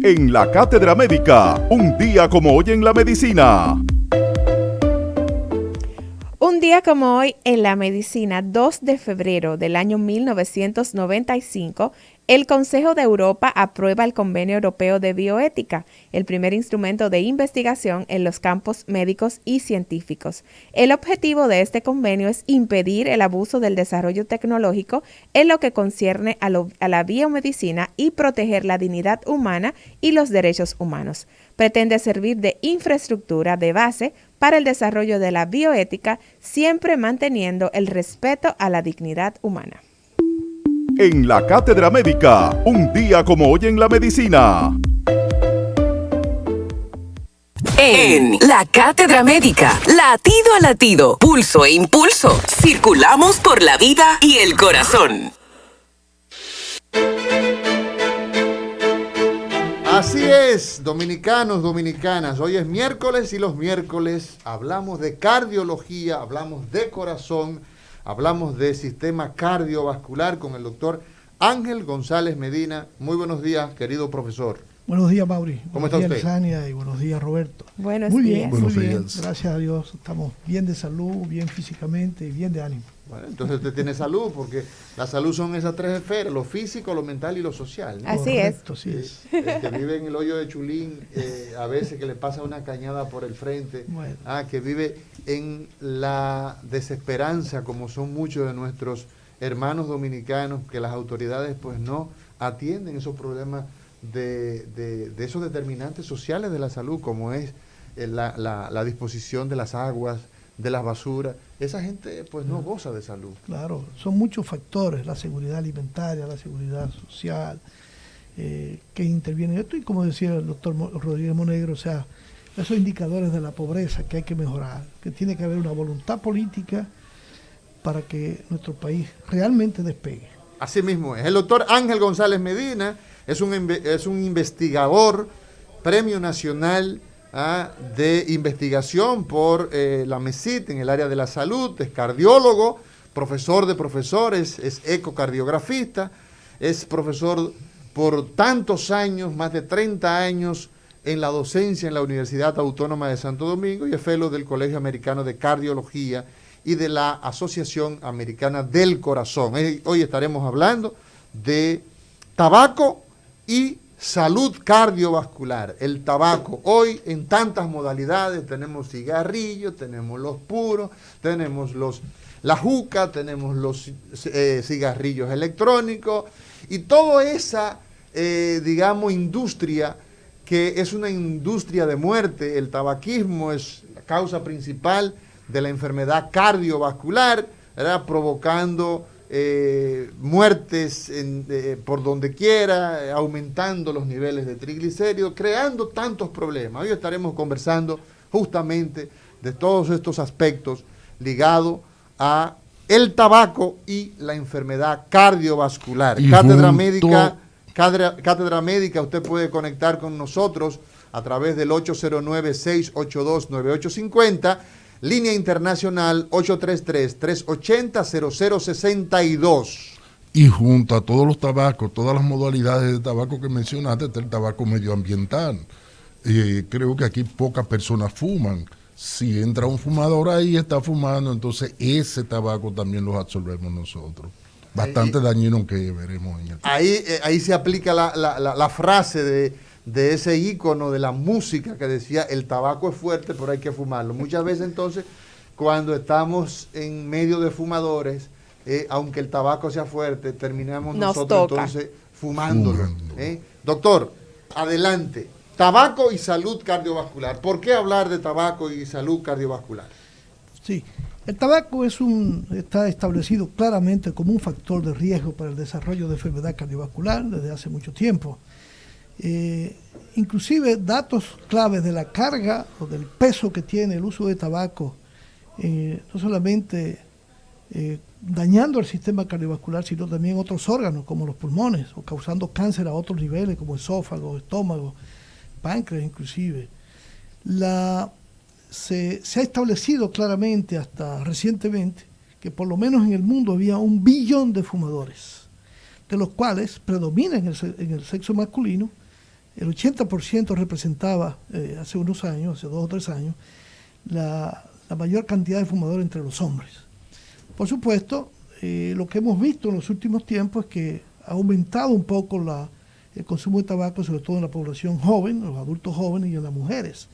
En la Cátedra Médica, un día como hoy en la medicina. Un día como hoy en la medicina, 2 de febrero del año 1995, el Consejo de Europa aprueba el Convenio Europeo de Bioética, el primer instrumento de investigación en los campos médicos y científicos. El objetivo de este convenio es impedir el abuso del desarrollo tecnológico en lo que concierne a la biomedicina y proteger la dignidad humana y los derechos humanos. Pretende servir de infraestructura de base para el desarrollo de la bioética, siempre manteniendo el respeto a la dignidad humana. En la Cátedra Médica, un día como hoy en la medicina. En la Cátedra Médica, latido a latido, pulso e impulso, circulamos por la vida y el corazón. Así es, dominicanos, dominicanas, hoy es miércoles y los miércoles hablamos de cardiología, hablamos de corazón, hablamos de sistema cardiovascular con el doctor Ángel González Medina. Muy buenos días, querido profesor. Buenos días, Mauri. ¿Cómo está usted? Sania, y buenos días, Roberto. Buenos muy días. Bien, Buenos muy bien. días. Gracias a Dios, estamos bien de salud, bien físicamente y bien de ánimo. Bueno, entonces usted tiene salud, porque la salud son esas tres esferas, lo físico, lo mental y lo social, ¿no? Así Correcto, es. Así es. El que vive en el hoyo de Chulín, a veces que le pasa una cañada por el frente, Bueno. que vive en la desesperanza, como son muchos de nuestros hermanos dominicanos, que las autoridades pues no atienden esos problemas de esos determinantes sociales de la salud, como es la disposición de las aguas, de las basuras. Esa gente pues no goza de salud. Claro, son muchos factores, la seguridad alimentaria, la seguridad social, que intervienen en esto. Y como decía el doctor Rodríguez Monegro, o sea, esos indicadores de la pobreza que hay que mejorar, que tiene que haber una voluntad política para que nuestro país realmente despegue. Así mismo es. El doctor Ángel González Medina es un investigador, Premio Nacional de Investigación por la MESIT en el área de la salud, es cardiólogo, profesor de profesores, es ecocardiografista, es profesor por tantos años, más de 30 años en la docencia en la Universidad Autónoma de Santo Domingo y es fellow del Colegio Americano de Cardiología y de la Asociación Americana del Corazón. Hoy estaremos hablando de tabaco y salud cardiovascular. El tabaco, hoy en tantas modalidades, tenemos cigarrillos, tenemos los puros, tenemos la juca, tenemos los cigarrillos electrónicos y toda esa, digamos, industria que es una industria de muerte. El tabaquismo es la causa principal de la enfermedad cardiovascular, ¿verdad? Provocando muertes por donde quiera, aumentando los niveles de triglicéridos, creando tantos problemas. Hoy estaremos conversando justamente de todos estos aspectos ligados a el tabaco y la enfermedad cardiovascular. Cátedra Médica, usted puede conectar con nosotros a través del 809-682-9850, línea internacional 833-380-0062. Y junto a todos los tabacos, todas las modalidades de tabaco que mencionaste, está el tabaco medioambiental. Creo que aquí pocas personas fuman. Si entra un fumador ahí, está fumando, entonces ese tabaco también lo absorbemos nosotros. Bastante dañino que veremos en el tiempo. Ahí se aplica la frase de ese ícono de la música que decía, el tabaco es fuerte, pero hay que fumarlo. Muchas veces entonces, cuando estamos en medio de fumadores, aunque el tabaco sea fuerte, terminamos nosotros entonces fumándolo. Doctor, adelante. Tabaco y salud cardiovascular. ¿Por qué hablar de tabaco y salud cardiovascular? Sí, el tabaco está establecido claramente como un factor de riesgo para el desarrollo de enfermedad cardiovascular desde hace mucho tiempo. Inclusive datos claves de la carga o del peso que tiene el uso de tabaco, no solamente dañando el sistema cardiovascular, sino también otros órganos como los pulmones o causando cáncer a otros niveles como esófago, estómago, páncreas inclusive. Se ha establecido claramente hasta recientemente que por lo menos en el mundo había 1 billón de fumadores, de los cuales predomina en el sexo masculino el 80% representaba hace unos años, hace 2 o 3 años, la mayor cantidad de fumadores entre los hombres. Por supuesto, lo que hemos visto en los últimos tiempos es que ha aumentado un poco el consumo de tabaco, sobre todo en la población joven, los adultos jóvenes y en las mujeres.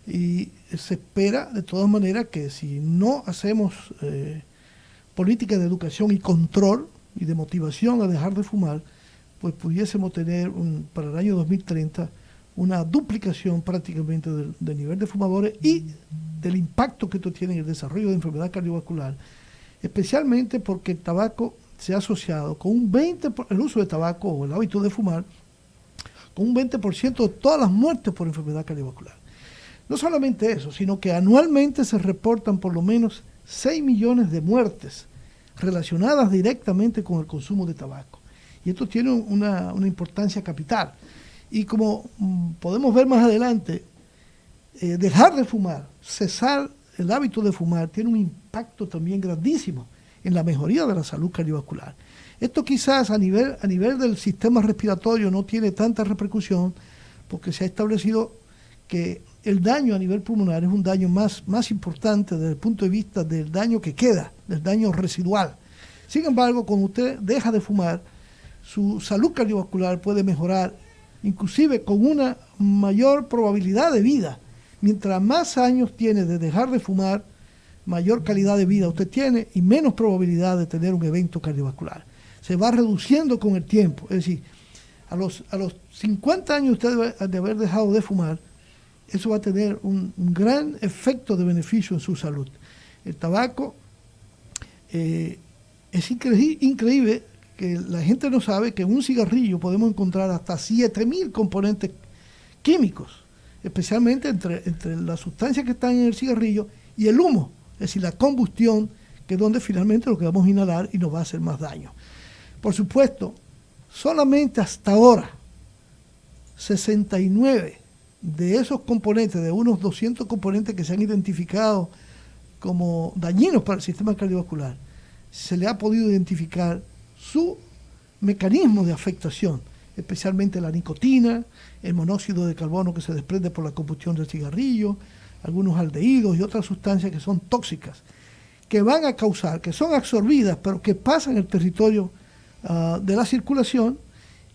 Y se espera de todas maneras que si no hacemos políticas de educación y control y de motivación a dejar de fumar, pues pudiésemos tener para el año 2030 una duplicación prácticamente del nivel de fumadores y del impacto que esto tiene en el desarrollo de enfermedad cardiovascular, especialmente porque el tabaco se ha asociado con el uso de tabaco o el hábito de fumar, con un 20% de todas las muertes por enfermedad cardiovascular. No solamente eso, sino que anualmente se reportan por lo menos 6 millones de muertes relacionadas directamente con el consumo de tabaco. Y esto tiene una importancia capital. Y como podemos ver más adelante, dejar de fumar, cesar el hábito de fumar, tiene un impacto también grandísimo en la mejoría de la salud cardiovascular. Esto quizás a nivel del sistema respiratorio no tiene tanta repercusión, porque se ha establecido que el daño a nivel pulmonar es un daño más importante desde el punto de vista del daño que queda, del daño residual. Sin embargo, cuando usted deja de fumar, su salud cardiovascular puede mejorar, inclusive con una mayor probabilidad de vida. Mientras más años tiene de dejar de fumar, mayor calidad de vida usted tiene y menos probabilidad de tener un evento cardiovascular. Se va reduciendo con el tiempo. Es decir, a los 50 años usted de haber dejado de fumar, eso va a tener un gran efecto de beneficio en su salud. El tabaco es increíble que la gente no sabe que en un cigarrillo podemos encontrar hasta 7.000 componentes químicos, especialmente entre las sustancias que están en el cigarrillo y el humo, es decir, la combustión, que es donde finalmente lo que vamos a inhalar y nos va a hacer más daño. Por supuesto, solamente hasta ahora, 69 de esos componentes, de unos 200 componentes que se han identificado como dañinos para el sistema cardiovascular, se le ha podido identificar su mecanismo de afectación, especialmente la nicotina, el monóxido de carbono que se desprende por la combustión del cigarrillo, algunos aldehídos y otras sustancias que son tóxicas, que van a causar, que son absorbidas, pero que pasan en el territorio de la circulación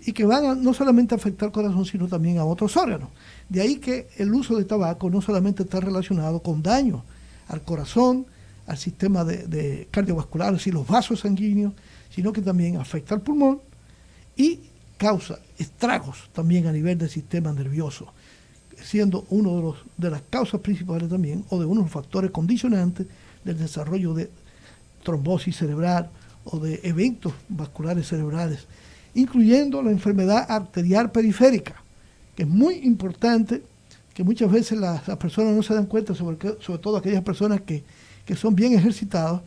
y que van a no solamente afectar al corazón, sino también a otros órganos. De ahí que el uso de tabaco no solamente está relacionado con daño al corazón, al sistema de cardiovascular, es decir, los vasos sanguíneos, sino que también afecta al pulmón y causa estragos también a nivel del sistema nervioso, siendo uno de las causas principales también, o de unos factores condicionantes del desarrollo de trombosis cerebral o de eventos vasculares cerebrales, incluyendo la enfermedad arterial periférica, que es muy importante, que muchas veces las personas no se dan cuenta, sobre todo aquellas personas que son bien ejercitadas,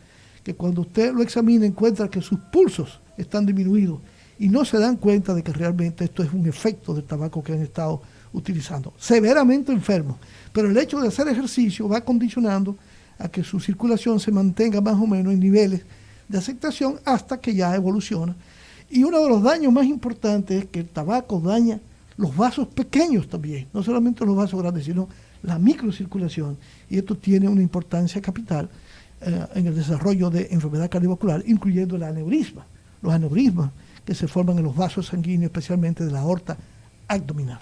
que cuando usted lo examina encuentra que sus pulsos están disminuidos y no se dan cuenta de que realmente esto es un efecto del tabaco que han estado utilizando. Severamente enfermos, pero el hecho de hacer ejercicio va condicionando a que su circulación se mantenga más o menos en niveles de aceptación hasta que ya evoluciona. Y uno de los daños más importantes es que el tabaco daña los vasos pequeños también, no solamente los vasos grandes, sino la microcirculación, y esto tiene una importancia capital en el desarrollo de enfermedad cardiovascular, incluyendo el aneurisma, los aneurismas que se forman en los vasos sanguíneos, especialmente de la aorta abdominal.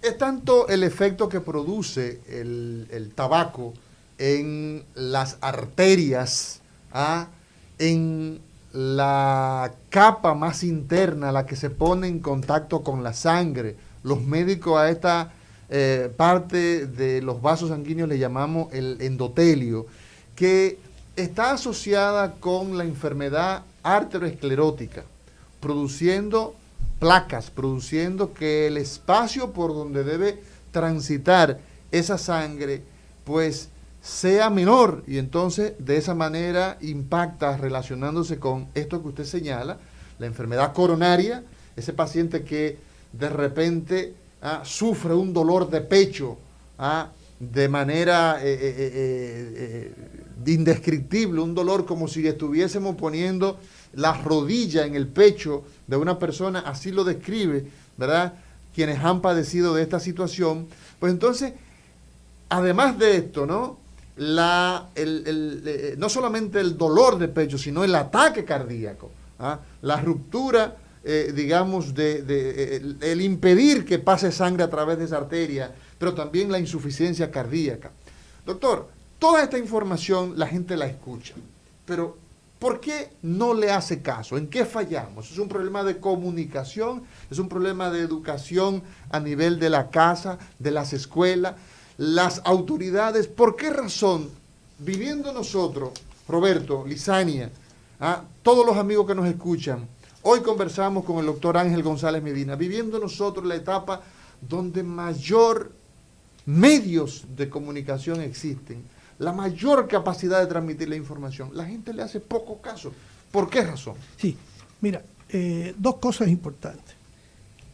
Es tanto el efecto que produce el tabaco en las arterias, en la capa más interna, la que se pone en contacto con la sangre. Los médicos a esta parte de los vasos sanguíneos le llamamos el endotelio, que está asociada con la enfermedad arteriosclerótica, produciendo placas, produciendo que el espacio por donde debe transitar esa sangre pues sea menor, y entonces de esa manera impacta relacionándose con esto que usted señala, la enfermedad coronaria, ese paciente que de repente sufre un dolor de pecho de manera indescriptible, un dolor como si estuviésemos poniendo la rodilla en el pecho de una persona, así lo describe, ¿verdad? quienes han padecido de esta situación, pues entonces, además de esto, ¿no? No solamente el dolor de pecho, sino el ataque cardíaco, ¿ah? La ruptura, digamos, el impedir que pase sangre a través de esa arteria, pero también la insuficiencia cardíaca. Doctor, toda esta información la gente la escucha, pero ¿por qué no le hace caso? ¿En qué fallamos? ¿Es un problema de comunicación? ¿Es un problema de educación a nivel de la casa, de las escuelas? Las autoridades, ¿por qué razón, viviendo nosotros, Roberto, Lizania, todos los amigos que nos escuchan, hoy conversamos con el doctor Ángel González Medina, viviendo nosotros la etapa donde mayor medios de comunicación existen, la mayor capacidad de transmitir la información, la gente le hace poco caso? ¿Por qué razón? Sí, mira, dos cosas importantes.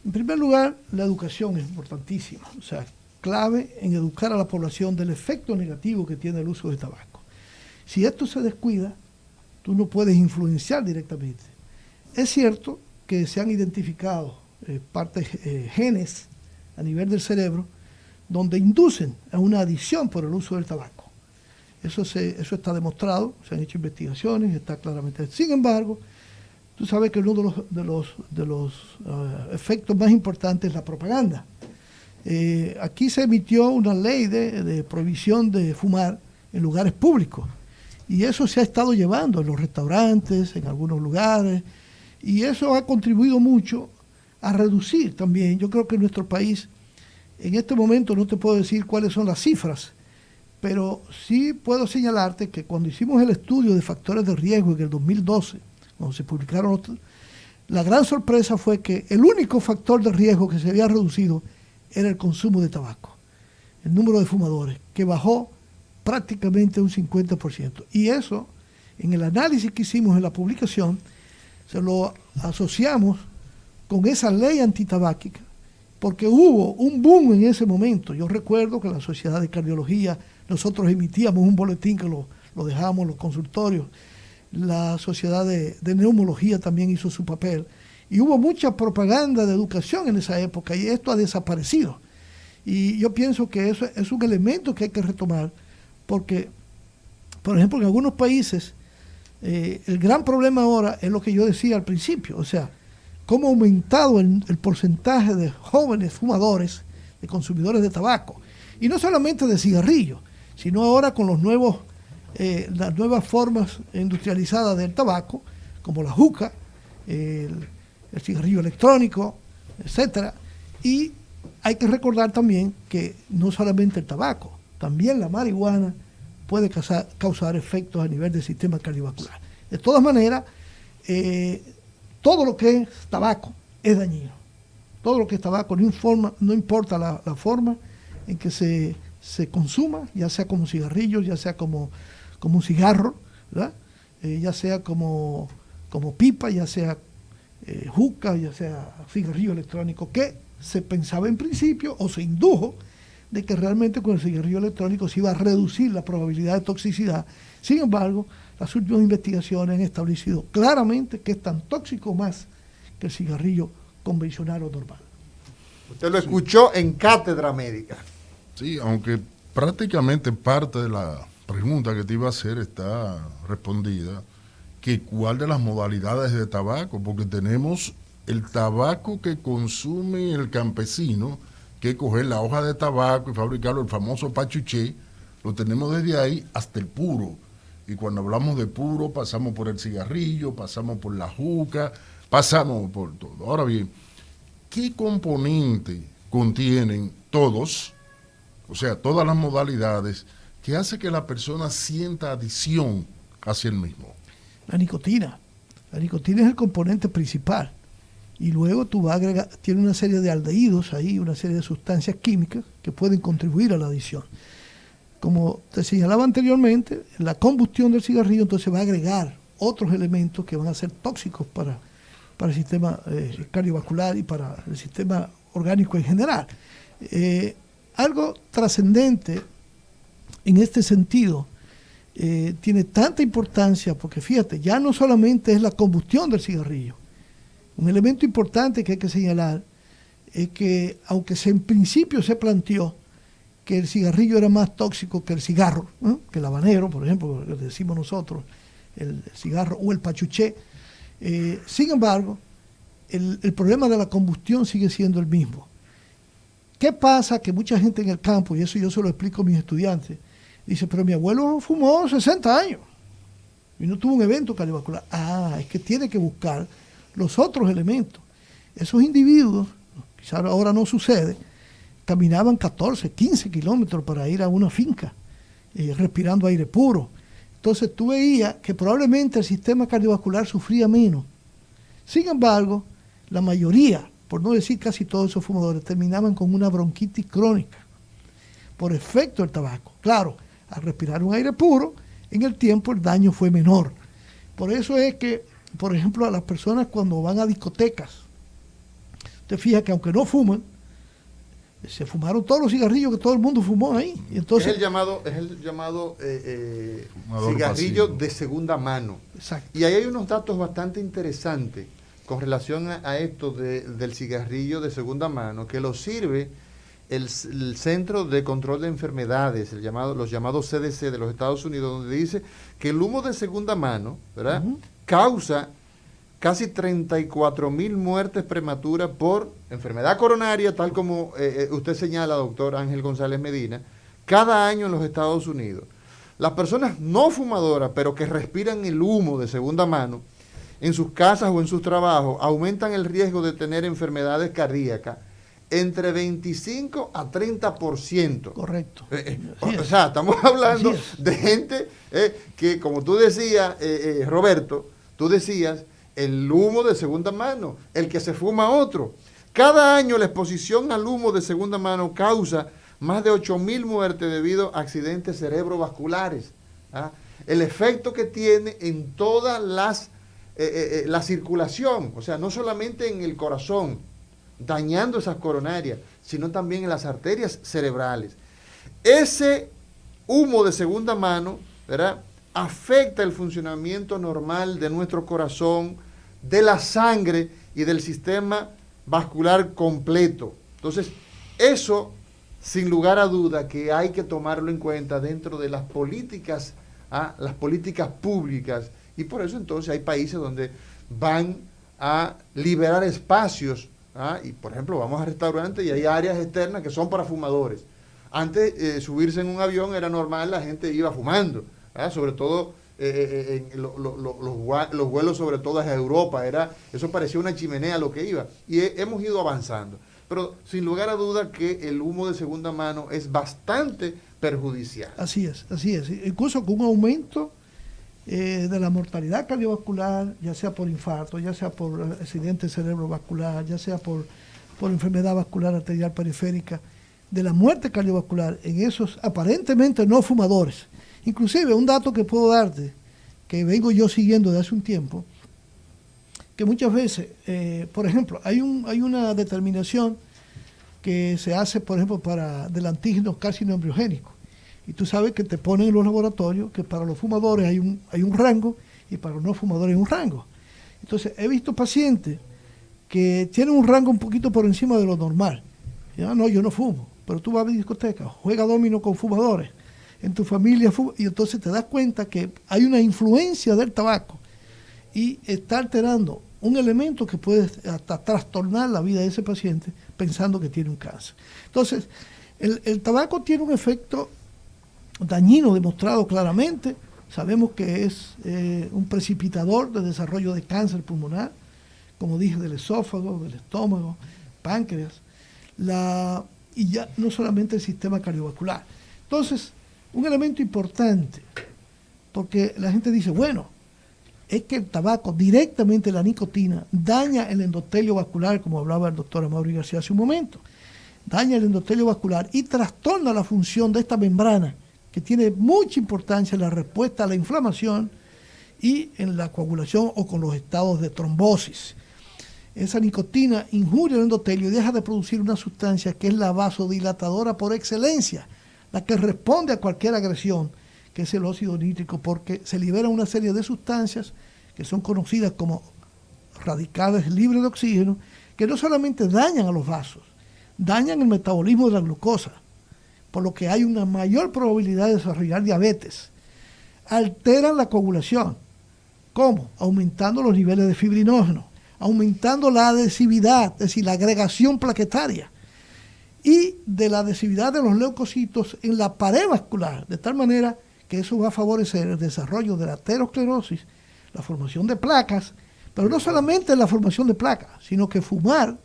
En primer lugar, la educación es importantísima, o sea, clave en educar a la población del efecto negativo que tiene el uso del tabaco. Si esto se descuida, tú no puedes influenciar directamente. Es cierto que se han identificado genes a nivel del cerebro donde inducen a una adicción por el uso del tabaco. Eso está demostrado, se han hecho investigaciones, está claramente. Sin embargo, tú sabes que uno de los efectos más importantes es la propaganda. Aquí se emitió una ley de prohibición de fumar en lugares públicos y eso se ha estado llevando en los restaurantes, en algunos lugares, y eso ha contribuido mucho a reducir también. Yo creo que en nuestro país, en este momento no te puedo decir cuáles son las cifras, pero sí puedo señalarte que cuando hicimos el estudio de factores de riesgo en el 2012, cuando se publicaron, la gran sorpresa fue que el único factor de riesgo que se había reducido era el consumo de tabaco, el número de fumadores, que bajó prácticamente un 50%. Y eso, en el análisis que hicimos en la publicación, se lo asociamos con esa ley antitabáquica, porque hubo un boom en ese momento. Yo recuerdo que la Sociedad de Cardiología, nosotros emitíamos un boletín que lo dejábamos en los consultorios, la Sociedad de Neumología también hizo su papel, y hubo mucha propaganda de educación en esa época y esto ha desaparecido. Y yo pienso que eso es un elemento que hay que retomar porque, por ejemplo, en algunos países el gran problema ahora es lo que yo decía al principio, o sea, cómo ha aumentado el porcentaje de jóvenes fumadores, de consumidores de tabaco. Y no solamente de cigarrillos, sino ahora con las nuevas formas industrializadas del tabaco, como la juca, el cigarrillo electrónico, etcétera. Y hay que recordar también que no solamente el tabaco, también la marihuana puede causar efectos a nivel del sistema cardiovascular. De todas maneras, todo lo que es tabaco es dañino. Todo lo que es tabaco, no importa la forma en que se consuma, ya sea como cigarrillo, ya sea como un cigarro, ¿verdad? Ya sea como pipa, ya sea juca, ya sea cigarrillo electrónico, que se pensaba en principio o se indujo de que realmente con el cigarrillo electrónico se iba a reducir la probabilidad de toxicidad. Sin embargo, las últimas investigaciones han establecido claramente que es tan tóxico más que el cigarrillo convencional o normal. Usted lo escuchó en Cátedra Médica. Sí, aunque prácticamente parte de la pregunta que te iba a hacer está respondida, que cuál de las modalidades de tabaco, porque tenemos el tabaco que consume el campesino, que coger la hoja de tabaco y fabricarlo, el famoso pachuché, lo tenemos desde ahí hasta el puro. Y cuando hablamos de puro, pasamos por el cigarrillo, pasamos por la juca, pasamos por todo. Ahora bien, ¿qué componente contienen todos, o sea, todas las modalidades, que hace que la persona sienta adicción hacia el mismo? La nicotina. La nicotina es el componente principal. Y luego tú vas a agregar, tiene una serie de aldehídos ahí, una serie de sustancias químicas que pueden contribuir a la adicción. Como te señalaba anteriormente, la combustión del cigarrillo entonces va a agregar otros elementos que van a ser tóxicos para el sistema cardiovascular y para el sistema orgánico en general. Algo trascendente en este sentido tiene tanta importancia porque fíjate, ya no solamente es la combustión del cigarrillo. Un elemento importante que hay que señalar es que aunque en principio se planteó que el cigarrillo era más tóxico que el cigarro, ¿no? Que el habanero, por ejemplo, lo que decimos nosotros, el cigarro o el pachuché, sin embargo, el problema de la combustión sigue siendo el mismo. ¿Qué pasa? Que mucha gente en el campo, y eso yo se lo explico a mis estudiantes, dice, pero mi abuelo fumó 60 años y no tuvo un evento cardiovascular. Es que tiene que buscar los otros elementos. Esos individuos, quizás ahora no sucede, caminaban 14, 15 kilómetros para ir a una finca, respirando aire puro. Entonces tú veías que probablemente el sistema cardiovascular sufría menos. Sin embargo, la mayoría, por no decir casi todos esos fumadores, terminaban con una bronquitis crónica por efecto del tabaco. Claro, al respirar un aire puro, en el tiempo el daño fue menor. Por eso es que, por ejemplo, a las personas cuando van a discotecas, te fijas que aunque no fuman, se fumaron todos los cigarrillos que todo el mundo fumó ahí. Y entonces, es el llamado cigarrillo de segunda mano. Exacto. Y ahí hay unos datos bastante interesantes con relación a esto del cigarrillo de segunda mano, que lo sirve el Centro de Control de Enfermedades, los llamados CDC de los Estados Unidos, donde dice que el humo de segunda mano, ¿verdad?, causa casi 34,000 muertes prematuras por enfermedad coronaria, tal como usted señala, doctor Ángel González Medina, cada año en los Estados Unidos. Las personas no fumadoras, pero que respiran el humo de segunda mano, en sus casas o en sus trabajos, aumentan el riesgo de tener enfermedades cardíacas entre 25 a 30%. Correcto. O sea, estamos hablando de gente que, como tú decías, Roberto, tú decías, el humo de segunda mano, el que se fuma otro. Cada año la exposición al humo de segunda mano causa más de 8,000 muertes debido a accidentes cerebrovasculares. El efecto que tiene en todas la circulación, o sea, no solamente en el corazón, dañando esas coronarias, sino también en las arterias cerebrales. Ese humo de segunda mano, ¿verdad?, afecta el funcionamiento normal de nuestro corazón, de la sangre y del sistema vascular completo. Entonces, eso, sin lugar a duda, que hay que tomarlo en cuenta dentro de las políticas públicas, y por eso entonces hay países donde van a liberar espacios, y por ejemplo vamos a restaurantes y hay áreas externas que son para fumadores. Antes subirse en un avión era normal, la gente iba fumando, sobre todo en los vuelos, sobre todo hacia Europa, eso parecía una chimenea lo que iba, y hemos ido avanzando. Pero sin lugar a duda que el humo de segunda mano es bastante perjudicial. Así es. Incluso con un aumento de la mortalidad cardiovascular, ya sea por infarto, ya sea por accidente cerebrovascular, ya sea por enfermedad vascular arterial periférica, de la muerte cardiovascular en esos aparentemente no fumadores. Inclusive un dato que puedo darte, que vengo yo siguiendo de hace un tiempo, que muchas veces, por ejemplo, hay una determinación que se hace, por ejemplo, del antígeno carcinoembriogénico. Y tú sabes que te ponen en los laboratorios que para los fumadores hay un rango y para los no fumadores hay un rango. Entonces, he visto pacientes que tienen un rango un poquito por encima de lo normal. No, yo no fumo, pero tú vas a la discoteca, juega dominó con fumadores, en tu familia fuma, y entonces te das cuenta que hay una influencia del tabaco y está alterando un elemento que puede hasta trastornar la vida de ese paciente pensando que tiene un cáncer. Entonces, el tabaco tiene un efecto dañino demostrado claramente. Sabemos que es un precipitador de desarrollo de cáncer pulmonar, como dije, del esófago, del estómago, páncreas, y ya no solamente el sistema cardiovascular. Entonces, un elemento importante, porque la gente dice, bueno, es que el tabaco, directamente la nicotina, daña el endotelio vascular, como hablaba el doctor Amaury García hace un momento, daña el endotelio vascular y trastorna la función de esta membrana, que tiene mucha importancia en la respuesta a la inflamación y en la coagulación o con los estados de trombosis. Esa nicotina injuria el endotelio y deja de producir una sustancia que es la vasodilatadora por excelencia, la que responde a cualquier agresión, que es el óxido nítrico, porque se libera una serie de sustancias que son conocidas como radicales libres de oxígeno, que no solamente dañan a los vasos, dañan el metabolismo de la glucosa, por lo que hay una mayor probabilidad de desarrollar diabetes. Alteran la coagulación. ¿Cómo? Aumentando los niveles de fibrinógeno, aumentando la adhesividad, es decir, la agregación plaquetaria, y de la adhesividad de los leucocitos en la pared vascular, de tal manera que eso va a favorecer el desarrollo de la aterosclerosis, la formación de placas, pero no solamente la formación de placas, sino que fumar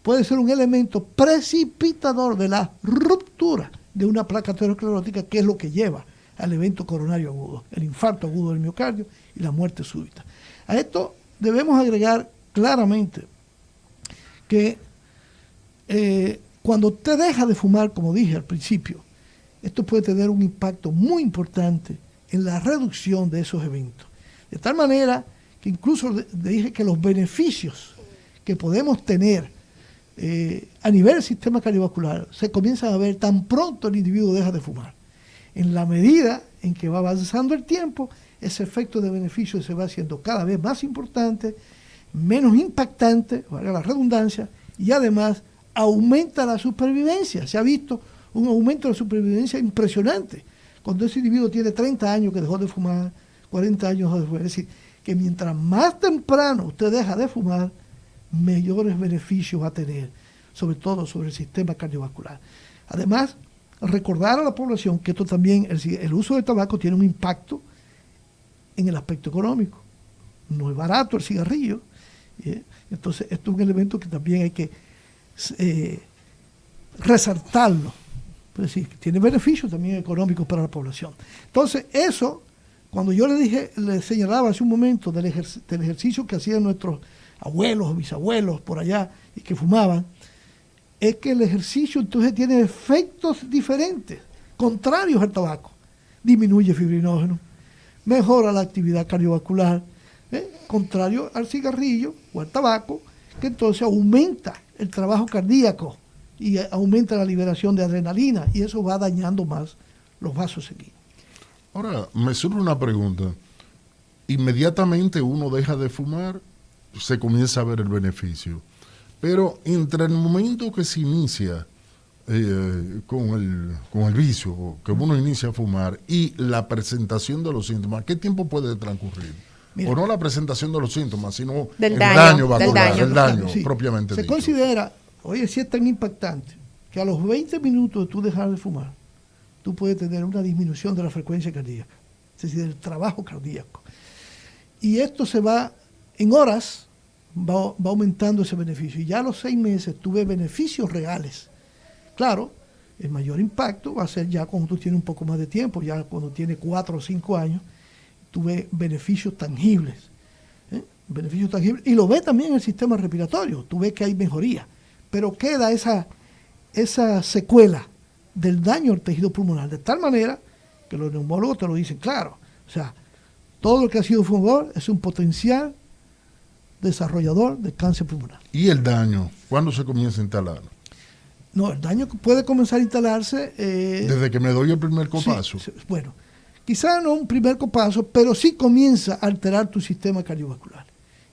puede ser un elemento precipitador de la ruptura de una placa aterosclerótica, que es lo que lleva al evento coronario agudo, el infarto agudo del miocardio y la muerte súbita. A esto debemos agregar claramente que cuando usted deja de fumar, como dije al principio, esto puede tener un impacto muy importante en la reducción de esos eventos. De tal manera que incluso dije que los beneficios que podemos tener a nivel del sistema cardiovascular se comienzan a ver tan pronto el individuo deja de fumar. En la medida en que va avanzando el tiempo, ese efecto de beneficio se va haciendo cada vez más importante, menos impactante, valga la redundancia, y además aumenta la supervivencia. Se ha visto un aumento de la supervivencia impresionante. Cuando ese individuo tiene 30 años que dejó de fumar, 40 años dejó de fumar. Es decir, que mientras más temprano usted deja de fumar, mayores beneficios va a tener, sobre todo sobre el sistema cardiovascular. Además, recordar a la población que esto también, el uso del tabaco tiene un impacto en el aspecto económico. No es barato el cigarrillo. Entonces, esto es un elemento que también hay que resaltarlo. Es decir, que tiene beneficios también económicos para la población. Entonces, eso, cuando yo le señalaba hace un momento del ejercicio que hacían nuestros abuelos o bisabuelos por allá y que fumaban, es que el ejercicio entonces tiene efectos diferentes, contrarios al tabaco. Disminuye fibrinógeno, mejora la actividad cardiovascular, contrario al cigarrillo o al tabaco, que entonces aumenta el trabajo cardíaco y aumenta la liberación de adrenalina, y eso va dañando más los vasos sanguíneos. Ahora, me surge una pregunta. Inmediatamente uno deja de fumar, se comienza a ver el beneficio. Pero entre el momento que se inicia con el vicio, que uno inicia a fumar, y la presentación de los síntomas, ¿qué tiempo puede transcurrir? Mira, o no la presentación de los síntomas, sino el daño vascular, el daño sí, propiamente se dicho. Se considera, oye, si es tan impactante, que a los 20 minutos de tú dejar de fumar, tú puedes tener una disminución de la frecuencia cardíaca, es decir, del trabajo cardíaco. Y esto se va, en horas, va aumentando ese beneficio. Y ya a los 6 meses tuve beneficios reales. Claro, el mayor impacto va a ser ya cuando tú tienes un poco más de tiempo, ya cuando tienes 4 o 5 años, tuve beneficios tangibles. Beneficios tangibles. Y lo ves también en el sistema respiratorio, tú ves que hay mejoría. Pero queda esa secuela del daño al tejido pulmonar, de tal manera que los neumólogos te lo dicen claro. O sea, todo lo que ha sido fumador es un potencial desarrollador de cáncer pulmonar. ¿Y el daño? ¿Cuándo se comienza a instalar? No, el daño puede comenzar a instalarse... desde que me doy el primer copazo. Sí, bueno, quizá no un primer copazo, pero sí comienza a alterar tu sistema cardiovascular.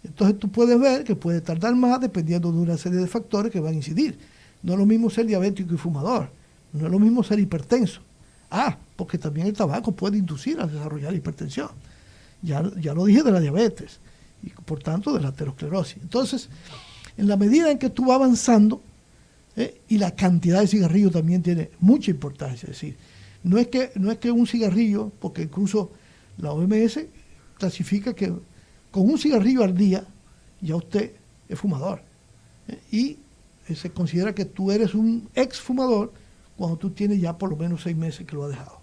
Entonces tú puedes ver que puede tardar más dependiendo de una serie de factores que van a incidir. No es lo mismo ser diabético y fumador, no es lo mismo ser hipertenso. Porque también el tabaco puede inducir a desarrollar hipertensión. Ya lo dije de la diabetes y por tanto de la aterosclerosis. Entonces, en la medida en que tú vas avanzando, y la cantidad de cigarrillos también tiene mucha importancia. Es decir, no es que un cigarrillo, porque incluso la OMS clasifica que con un cigarrillo al día ya usted es fumador. Y se considera que tú eres un ex fumador cuando tú tienes ya por lo menos 6 meses que lo has dejado.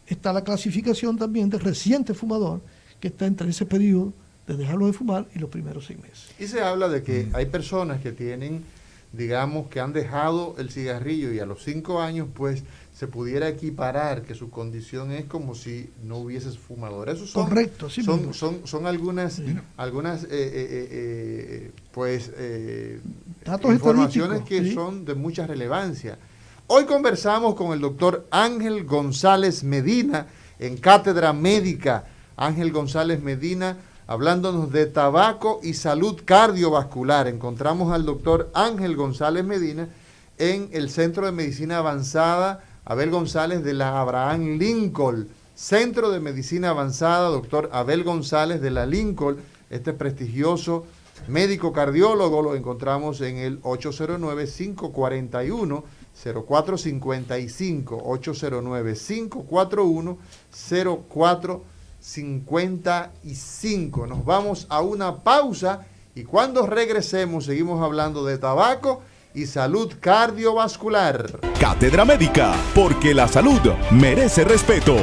Está la clasificación también de reciente fumador, que está entre ese periodo de dejarlo de fumar y los primeros 6 meses. Y se habla de que hay personas que tienen, digamos, que han dejado el cigarrillo y a los 5 años, pues, se pudiera equiparar que su condición es como si no hubieses fumador. Eso son, correcto, sí, son algunas, sí, datos informaciones que sí son de mucha relevancia. Hoy conversamos con el doctor Ángel González Medina en Cátedra Médica. Ángel González Medina hablándonos de tabaco y salud cardiovascular. Encontramos al doctor Ángel González Medina en el Centro de Medicina Avanzada Abel González de la Abraham Lincoln. Centro de Medicina Avanzada, doctor Abel González de la Lincoln, este prestigioso médico cardiólogo. Lo encontramos en el 809-541-0455, 809-541-0455. Nos vamos a una pausa y cuando regresemos seguimos hablando de tabaco y salud cardiovascular. Cátedra Médica, porque la salud merece respeto.